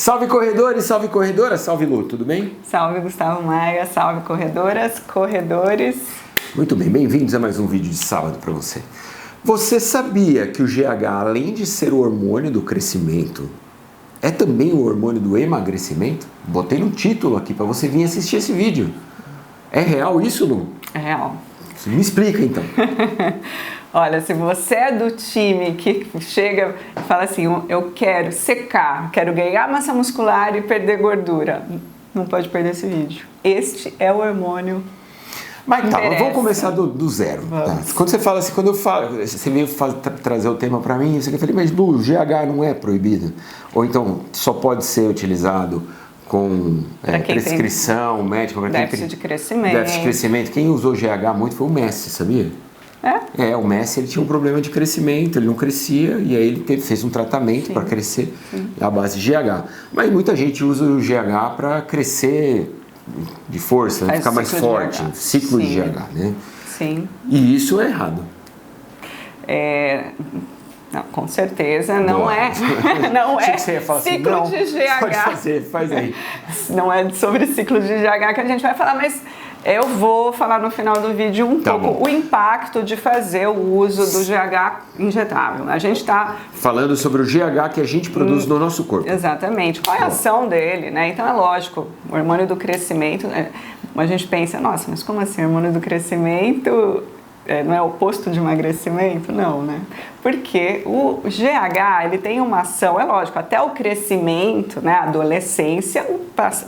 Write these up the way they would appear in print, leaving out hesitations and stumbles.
Salve corredores, salve corredoras, salve Lu, tudo bem? Salve Gustavo Maia, salve corredoras, corredores. Muito bem, bem-vindos a mais um vídeo de sábado para você. Você sabia que o GH, além de ser o hormônio do crescimento, é também o hormônio do emagrecimento? Botei no título aqui para você vir assistir esse vídeo. É real isso, Lu? É real. Me explica então. Olha, se você é do time que chega e fala assim, eu quero secar, quero ganhar massa muscular e perder gordura, não pode perder esse vídeo. Este é o hormônio. Mas tá, vamos começar do zero. Tá? Quando você fala assim, quando eu falo, você veio trazer o tema para mim, eu falei, mas Lu, o GH não é proibido? Ou então só pode ser utilizado com prescrição médica? Déficit de crescimento. Déficit de crescimento. Quem usou GH muito foi o Messi, sabia? O Messi ele tinha um problema de crescimento, ele não crescia e aí ele fez um tratamento para crescer à base de GH. Mas muita gente usa o GH para crescer de força, ficar mais forte, ciclo de GH, né? Sim. E isso é errado. Não, com certeza não é. Não é ciclo assim, de GH. Pode fazer, faz aí. Não é sobre ciclo de GH que a gente vai falar, mas eu vou falar no final do vídeo um pouco o impacto de fazer o uso do GH injetável. A gente está falando sobre o GH que a gente produz no nosso corpo. Exatamente. Qual é a ação dele, né? Então é lógico, o hormônio do crescimento, a gente pensa, nossa, mas como assim, o hormônio do crescimento não é o oposto de emagrecimento? Não, né? Porque o GH, ele tem uma ação, é lógico, até o crescimento, né, a adolescência, o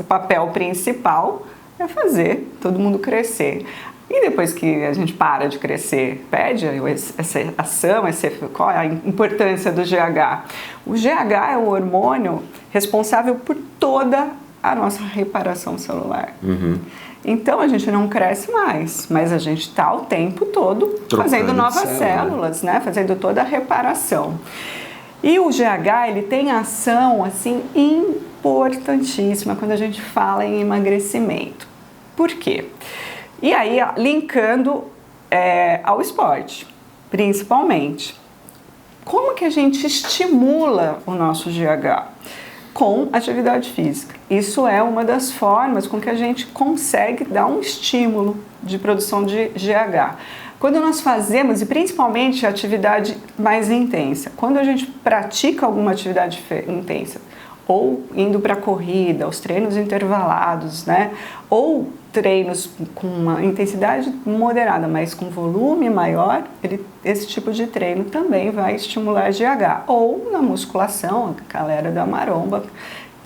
papel principal é fazer todo mundo crescer. E depois que a gente para de crescer, perde essa ação, qual é a importância do GH? O GH é o hormônio responsável por toda a nossa reparação celular. Então a gente não cresce mais, mas a gente está o tempo todo fazendo novas células, né? Fazendo toda a reparação. E o GH, ele tem ação assim importantíssima quando a gente fala em emagrecimento. Por quê? E aí, linkando ao esporte, principalmente. Como que a gente estimula o nosso GH? Com atividade física. Isso é uma das formas com que a gente consegue dar um estímulo de produção de GH. Quando nós fazemos, e principalmente a atividade mais intensa, quando a gente pratica alguma atividade intensa, ou indo para a corrida, os treinos intervalados, né? Ou treinos com uma intensidade moderada, mas com volume maior, esse tipo de treino também vai estimular GH. Ou na musculação, a galera da maromba,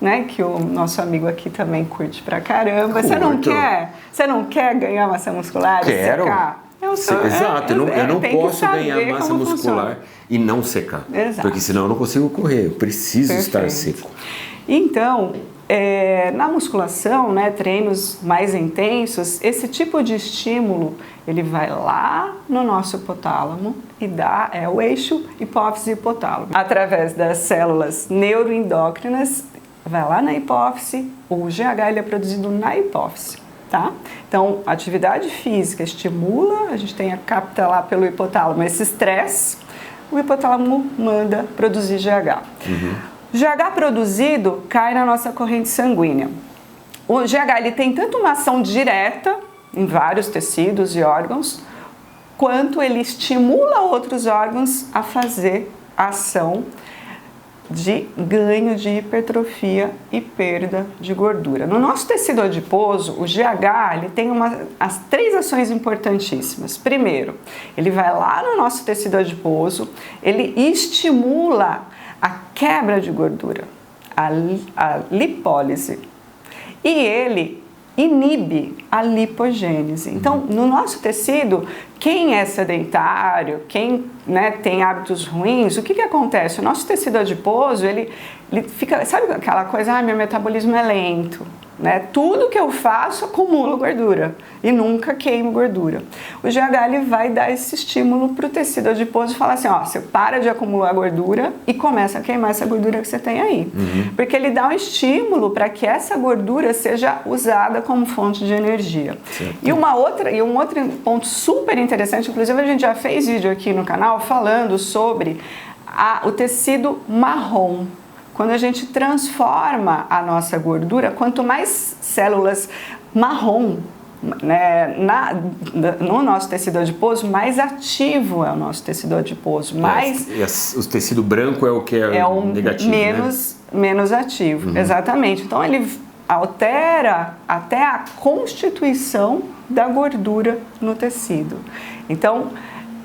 né? Que o nosso amigo aqui também curte pra caramba. Você não quer ganhar massa muscular? Quero. Secar? Exato, eu não posso ganhar massa muscular e não secar. Exato. Porque senão eu não consigo correr, eu preciso estar seco. Então, na musculação, né, treinos mais intensos, esse tipo de estímulo, ele vai lá no nosso hipotálamo e dá o eixo hipófise-hipotálamo. Através das células neuroendócrinas, vai lá na hipófise, o GH ele é produzido na hipófise. Tá? Então, a atividade física estimula, a gente capta lá pelo hipotálamo esse estresse, o hipotálamo manda produzir GH. O GH produzido cai na nossa corrente sanguínea. O GH ele tem tanto uma ação direta em vários tecidos e órgãos, quanto ele estimula outros órgãos a fazer a ação de ganho de hipertrofia e perda de gordura. No nosso tecido adiposo, o GH ele tem as 3 ações importantíssimas. Primeiro, ele vai lá no nosso tecido adiposo, ele estimula a quebra de gordura, a lipólise, e ele inibe a lipogênese. Então, no nosso tecido, quem é sedentário, quem tem hábitos ruins, o que acontece? O nosso tecido adiposo, ele fica, sabe aquela coisa, meu metabolismo é lento, né? Tudo que eu faço acumulo gordura e nunca queimo gordura. O GH ele vai dar esse estímulo para o tecido adiposo e falar assim, você para de acumular gordura e começa a queimar essa gordura que você tem aí. Porque ele dá um estímulo para que essa gordura seja usada como fonte de energia. E um outro ponto super interessante, inclusive a gente já fez vídeo aqui no canal falando sobre o tecido marrom. quando a gente transforma a nossa gordura, quanto mais células marrom, né, no nosso tecido adiposo, mais ativo é o nosso tecido adiposo. O tecido branco é o que é o negativo, menos ativo, exatamente. Então ele altera até a constituição da gordura no tecido. Então,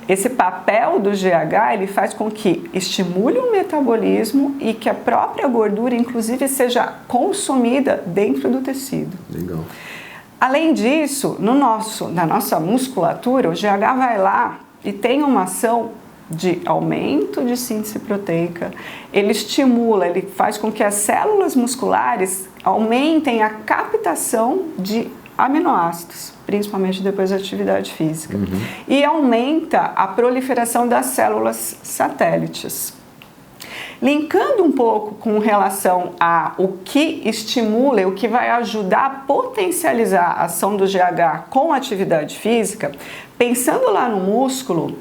esse papel do GH, ele faz com que estimule o metabolismo e que a própria gordura, inclusive, seja consumida dentro do tecido. Legal. Além disso, na nossa musculatura, o GH vai lá e tem uma ação de aumento de síntese proteica. Ele estimula, ele faz com que as células musculares aumentem a captação de aminoácidos, principalmente depois da atividade física. E aumenta a proliferação das células satélites. Linkando um pouco com relação a o que estimula e o que vai ajudar a potencializar a ação do GH com a atividade física, pensando lá no músculo,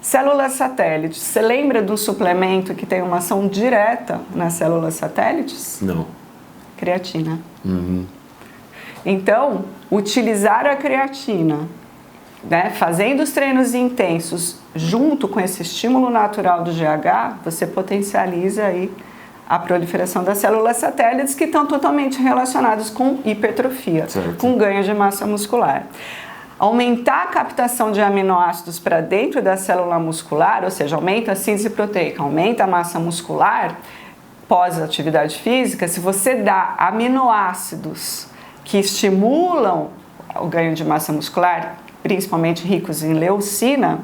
células satélites. Você lembra do suplemento que tem uma ação direta nas células satélites? Não. Creatina. Então, utilizar a creatina, né, fazendo os treinos intensos junto com esse estímulo natural do GH, você potencializa aí a proliferação das células satélites que estão totalmente relacionadas com hipertrofia, com ganho de massa muscular. Aumentar a captação de aminoácidos para dentro da célula muscular, ou seja, aumenta a síntese proteica, aumenta a massa muscular, pós-atividade física, se você dá aminoácidos que estimulam o ganho de massa muscular, principalmente ricos em leucina,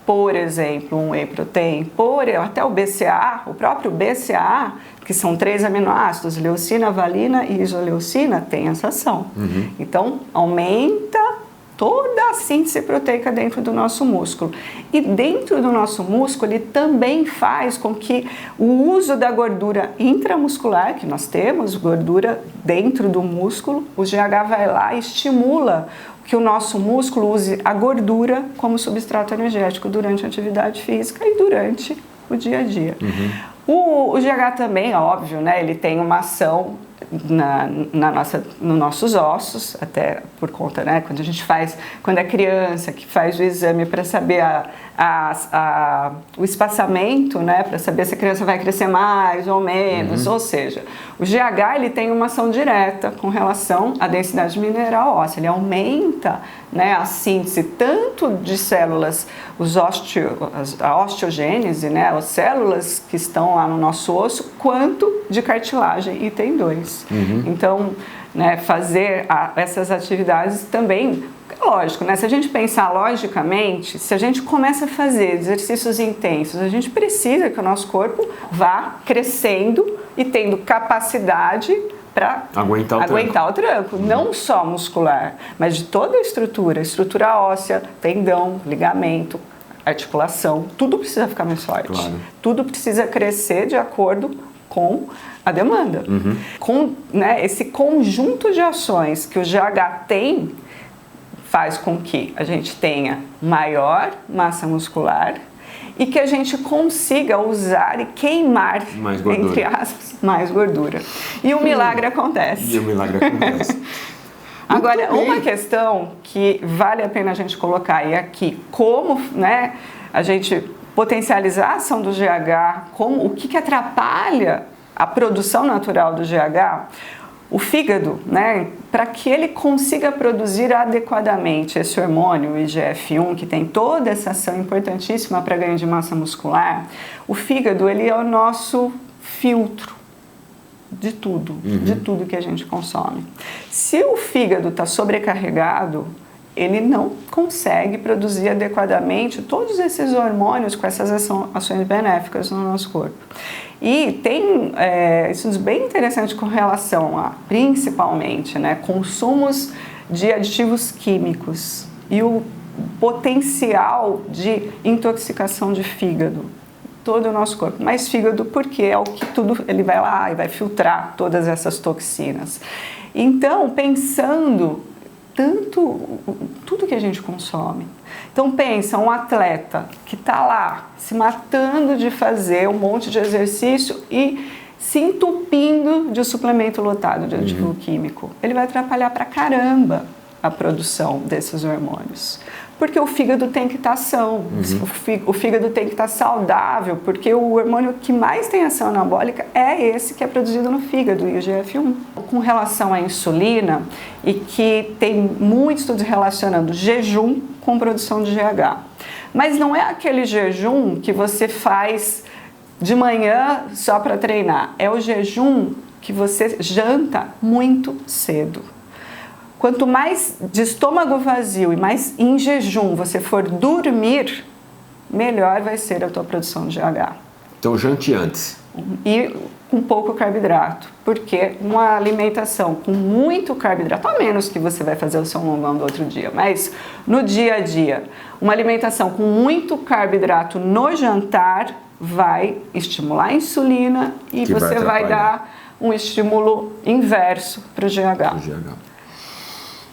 por exemplo, um whey protein, até o BCAA, o próprio BCAA, que são 3 aminoácidos, leucina, valina e isoleucina, tem essa ação. Então, aumenta toda a síntese proteica dentro do nosso músculo. E dentro do nosso músculo, ele também faz com que o uso da gordura intramuscular, que nós temos gordura dentro do músculo, o GH vai lá e estimula que o nosso músculo use a gordura como substrato energético durante a atividade física e durante o dia a dia. O GH também, óbvio, né, ele tem uma ação nos nossos ossos, até por conta, né, quando é criança que faz o exame para saber o espaçamento, né, para saber se a criança vai crescer mais ou menos, ou seja, o GH ele tem uma ação direta com relação à densidade mineral óssea, ele aumenta, né, a síntese tanto de células, a osteogênese, né, as células que estão lá no nosso osso, quanto de cartilagem e tendões. Então, né, fazer essas atividades também, lógico, né, se a gente pensar logicamente, se a gente começa a fazer exercícios intensos, a gente precisa que o nosso corpo vá crescendo e tendo capacidade para aguentar o tranco, não só muscular, mas de toda a estrutura óssea, tendão, ligamento, articulação, tudo precisa ficar mais forte, tudo precisa crescer de acordo com a demanda. Com, né, esse conjunto de ações que o GH tem, faz com que a gente tenha maior massa muscular e que a gente consiga usar e queimar, entre aspas, mais gordura. E o milagre acontece. Agora, uma questão que vale a pena a gente colocar é aqui, como, né, a gente potencializar a ação do GH, o que atrapalha a produção natural do GH, o fígado, né, para que ele consiga produzir adequadamente esse hormônio, o IGF-1, que tem toda essa ação importantíssima para ganho de massa muscular, o fígado ele é o nosso filtro de tudo que a gente consome. Se o fígado está sobrecarregado, ele não consegue produzir adequadamente todos esses hormônios com essas ações benéficas no nosso corpo. E tem estudos bem interessantes com relação a, principalmente, né, consumos de aditivos químicos e o potencial de intoxicação de fígado, todo o nosso corpo. Mas fígado porque é o que ele vai lá e vai filtrar todas essas toxinas. Então, pensando tudo que a gente consome. Então pensa, um atleta que está lá se matando de fazer um monte de exercício e se entupindo de suplemento lotado de ativo químico. Ele vai atrapalhar pra caramba a produção desses hormônios. Porque o fígado tem que estar são, o fígado tem que estar saudável, porque o hormônio que mais tem ação anabólica é esse que é produzido no fígado, o IGF-1. Com relação à insulina, e que tem muitos estudos relacionando jejum com produção de GH. Mas não é aquele jejum que você faz de manhã só para treinar, é o jejum que você janta muito cedo. Quanto mais de estômago vazio e mais em jejum você for dormir, melhor vai ser a tua produção de GH. Então jante antes. E com pouco carboidrato, porque uma alimentação com muito carboidrato, a menos que você vai fazer o seu longão do outro dia, mas no dia a dia, uma alimentação com muito carboidrato no jantar vai estimular a insulina e que você vai dar um estímulo inverso para o GH.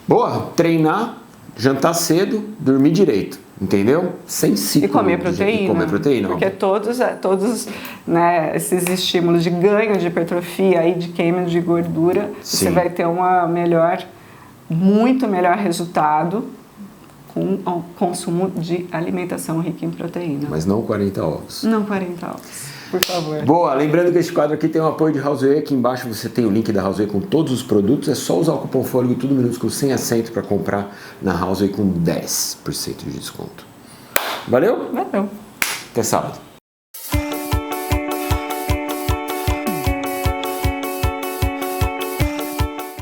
Boa, treinar, jantar cedo, dormir direito, entendeu? Sem ciclo. E comer proteína. E comer proteína. Porque todos né, esses estímulos de ganho de hipertrofia e de queima de gordura, você vai ter muito melhor resultado com o consumo de alimentação rica em proteína. Mas não 40 ovos. Não 40 ovos. Por favor. Boa, lembrando que esse quadro aqui tem o apoio de Houseway. Aqui embaixo você tem o link da Houseway com todos os produtos. É só usar o cupom FOLEGO, tudo minúsculo, sem acento, para comprar na Houseway com 10% de desconto. Valeu? Valeu. Até sábado.